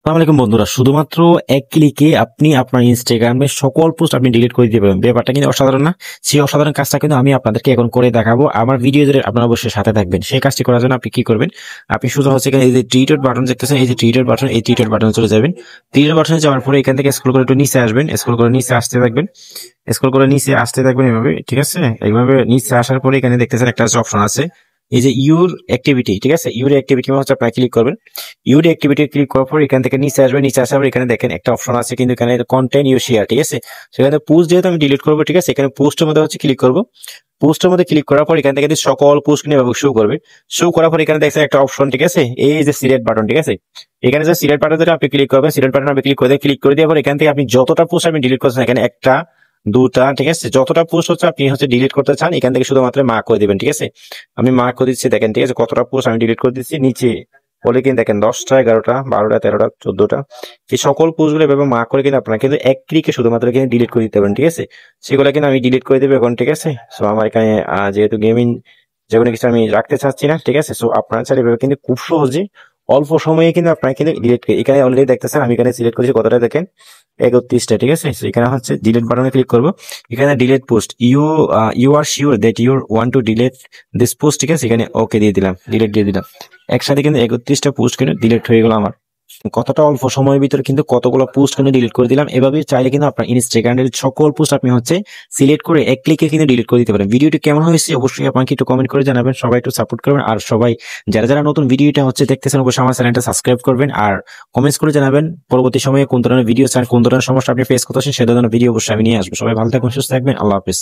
আসসালামু আলাইকুম বন্ধুরা, শুধুমাত্র এক ক্লিকে আপনি আপনার ইনস্টাগ্রামের সকল পোস্ট আপনি ডিলিট করে দিতে পারবেন। ব্যাপারটা কিন্তু অসাধারণ না? সেই অসাধারণ কাজটা কিন্তু আমি আপনাদেরকে এখন করে দেখাবো। আমার ভিডিও ধরে আপনারা অবশ্যই সাথে থাকবেন। সেই কাজটি করার জন্য আপনি কি করবেন? আপনি শুধু হচ্ছে এখানে এই যে থ্রি ডট বাটন দেখতেছেন, এই যে থ্রি ডট বাটন, এই থ্রি ডট বাটনে চলে যাবেন। থ্রি ডট বাটনে যাওয়ার পরে এখান থেকে স্ক্রল করে একটু নিচে আসবেন, স্ক্রল করে নিচে আসতে থাকবেন, স্ক্রল করে নিচে আসতে থাকবেন এভাবে, ঠিক আছে? এইভাবে নিচে আসার পরে এখানে দেখতেছেন একটা অপশন আছে, এই যে ইউর অ্যাক্টিভিটি, ঠিক আছে? ইউর অ্যাক্টিভিটি হচ্ছে আপনারা ক্লিক করবেন। ইউর অ্যাক্টিভিটি ক্লিক করার পর এখান থেকে নিচে আসবে, নিচে আসার পর এখানে দেখেন একটা অপশন আছে কিন্তু এখানে কন্টেন্ট ইউ শেয়ার, ঠিক আছে? সেখানে পোস্ট যেহেতু আমি ডিলিট করবো, ঠিক আছে, এখানে পোস্টের মধ্যে হচ্ছে ক্লিক করবো। পোস্টের মধ্যে ক্লিক করার পর এখান থেকে সকল পোস্ট নিয়ে শো করবে। শো করার পর এখানে দেখছেন একটা অপশন, ঠিক আছে, এই যে সিলেক্ট বাটন, ঠিক আছে? এখানে যে সিলেক্ট বাটন ধরে আপনি ক্লিক করবেন, সিলেক্ট বাটন আপনি ক্লিক করে দেওয়ার পর এখান থেকে আপনি যতটা পোস্ট আপনি ডিলিট করছেন, এখানে একটা দুটা, ঠিক আছে, যতটা পোস্ট হচ্ছে আপনি হচ্ছে ডিলিট করতে চান এখান থেকে শুধুমাত্র মার্ক করে দিবেন, ঠিক আছে? আমি মার্ক করে দিচ্ছি, দেখেন, ঠিক আছে, কতটা পোস্ট আমি ডিলিট করে দিচ্ছি। নিচে বলে কিন্তু দেখেন 10টা, 11টা, 12টা, 13টা, 14টা, এই সকল পোস্ট গুলো এভাবে মার্ক করে কিন্তু আপনারা কিন্তু এক ক্লিকে শুধুমাত্র কিন্তু ডিলিট করে দিতে পারেন, ঠিক আছে? সেগুলো কিন্তু আমি ডিলিট করে দেবো এখন, ঠিক আছে? সো আমার এখানে যেহেতু গেমিং যেকোনো কিছু আমি রাখতে চাচ্ছি না, ঠিক আছে? সো আপনারা চাইলে এভাবে কিন্তু খুব সহজে অল্প সময়ে কিন্তু আপনারা কিন্তু ডিলিট করে, এখানে অলরেডি দেখতেছেন আমি এখানে সিলেক্ট করেছি কতটা, দেখেন 31টা, ঠিক আছে? So এখানে হচ্ছে ডিলিট বাটনে ক্লিক করবো, এখানে delete post, you are sure that you want to delete this post, ঠিক আছে? এখানে ওকে দিয়ে দিলাম, ডিলিট দিয়ে দিলাম। একসাথে কিন্তু 31টা পোস্ট কিন্তু ডিলিট হয়ে গেল আমার। কতটা অল্প সময়ের ভিতরে কিন্তু কতগুলো পোস্ট কিন্তু ডিলিট করে দিলাম। এভাবে চাইলে কিন্তু আপনার ইনস্টাগ্রামের সকল পোস্ট আপনি হচ্ছে সিলেক্ট করে এক ক্লিকে কিন্তু ডিলিট করে দিতে পারেন। ভিডিওটি কেমন হয়েছে অবশ্যই আপনাকে একটু কমেন্ট করে জানাবেন। সবাই একটু সাপোর্ট করবেন, আর সবাই যারা যারা নতুন ভিডিওটা হচ্ছে দেখতেছেন অবশ্যই আমার চ্যানেলটা সাবস্ক্রাইব করবেন, আর কমেন্টস করে জানাবেন পরবর্তী সময়ে কোন ধরনের ভিডিও চান, কোন ধরনের সমস্যা আপনি ফেস করতেছেন, সে ধরনের ভিডিও অবশ্যই আমি নিয়ে আসবো। সবাই ভালো থাকুন, সুস্থ থাকবেন, আল্লাহ হাফেজ।